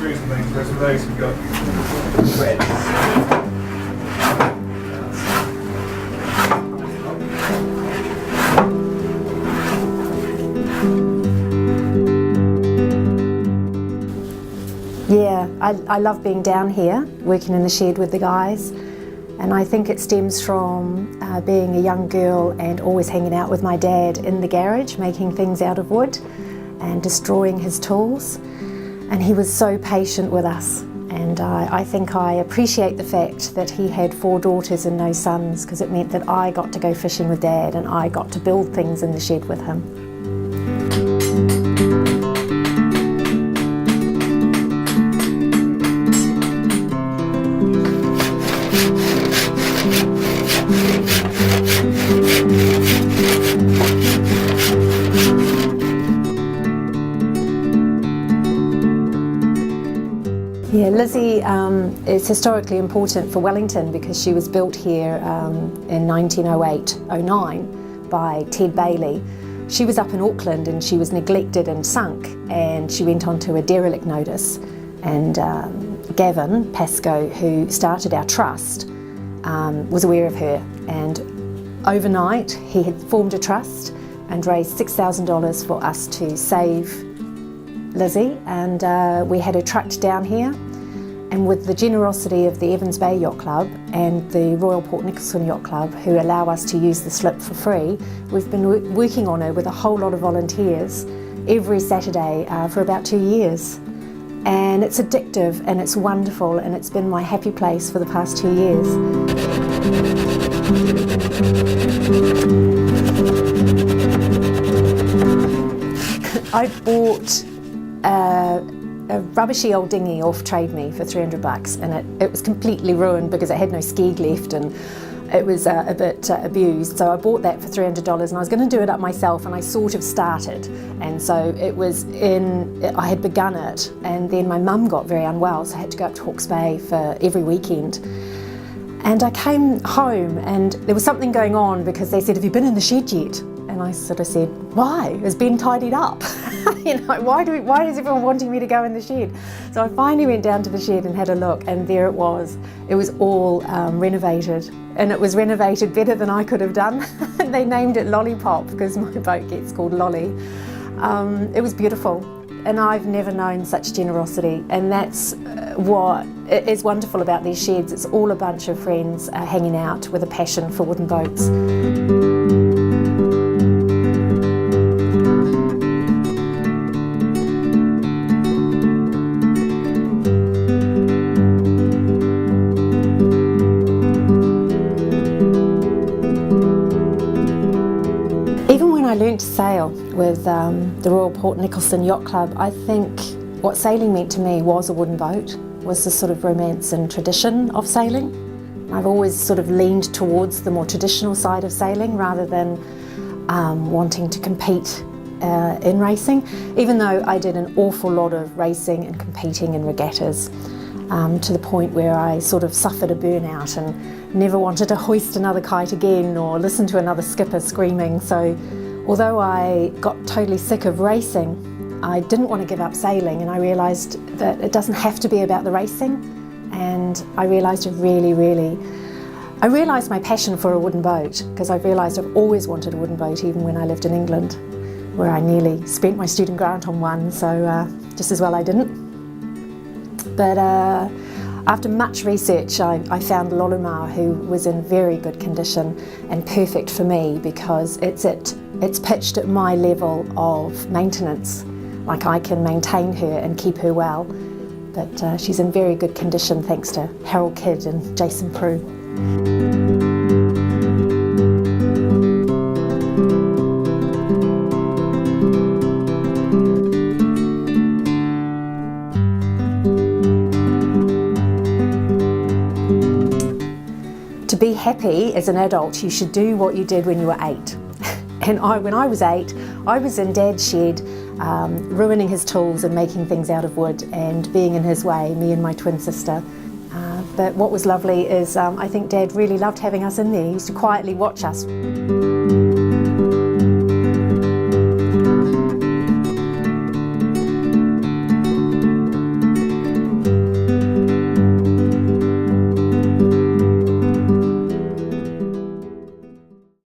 screws and things, whereas with those we've got threads. Yeah, I love being down here, working in the shed with the guys, and I think it stems from being a young girl and always hanging out with my dad in the garage, making things out of wood and destroying his tools. And he was so patient with us, and I think I appreciate the fact that he had 4 daughters and no sons, because it meant that I got to go fishing with Dad and I got to build things in the shed with him. Yeah, Lizzie is historically important for Wellington because she was built here in 1908-09 by Ted Bailey. She was up in Auckland and she was neglected and sunk, and she went onto a derelict notice, and Gavin Pascoe, who started our trust, was aware of her, and overnight he had formed a trust and raised $6,000 for us to save Lizzie, and we had her trucked down here, and with the generosity of the Evans Bay Yacht Club and the Royal Port Nicholson Yacht Club, who allow us to use the slip for free, we've been working on her with a whole lot of volunteers every Saturday for about 2 years. And it's addictive and it's wonderful, and it's been my happy place for the past 2 years. I bought a rubbishy old dinghy off Trade Me for $300, and it was completely ruined because it had no skeeg left and it was a bit abused. So I bought that for $300, and I was going to do it up myself, and I sort of started. And so I had begun it, and then my mum got very unwell, so I had to go up to Hawke's Bay for every weekend. And I came home and there was something going on because they said, "Have you been in the shed yet?" And I sort of said, "Why? Has Ben tidied up?" You know, why is everyone wanting me to go in the shed? So I finally went down to the shed and had a look, and there it was. It was all renovated, and it was renovated better than I could have done. They named it Lollipop because my boat gets called Lolly. It was beautiful, and I've never known such generosity, and that's what is wonderful about these sheds. It's all a bunch of friends hanging out with a passion for wooden boats. I learned to sail with the Royal Port Nicholson Yacht Club. I think what sailing meant to me was a wooden boat, was the sort of romance and tradition of sailing. I've always sort of leaned towards the more traditional side of sailing rather than wanting to compete in racing, even though I did an awful lot of racing and competing in regattas to the point where I sort of suffered a burnout and never wanted to hoist another kite again or listen to another skipper screaming. So although I got totally sick of racing, I didn't want to give up sailing, and I realised that it doesn't have to be about the racing, and I realised I realised my passion for a wooden boat, because I realised I've always wanted a wooden boat, even when I lived in England, where I nearly spent my student grant on one, so just as well I didn't. But after much research, I found Lollumar, who was in very good condition and perfect for me because it's pitched at my level of maintenance. Like, I can maintain her and keep her well, but she's in very good condition thanks to Harold Kidd and Jason Prue. To be happy as an adult, you should do what you did when you were 8. And when I was 8, I was in Dad's shed, ruining his tools and making things out of wood and being in his way, me and my twin sister. But what was lovely is I think Dad really loved having us in there. He used to quietly watch us.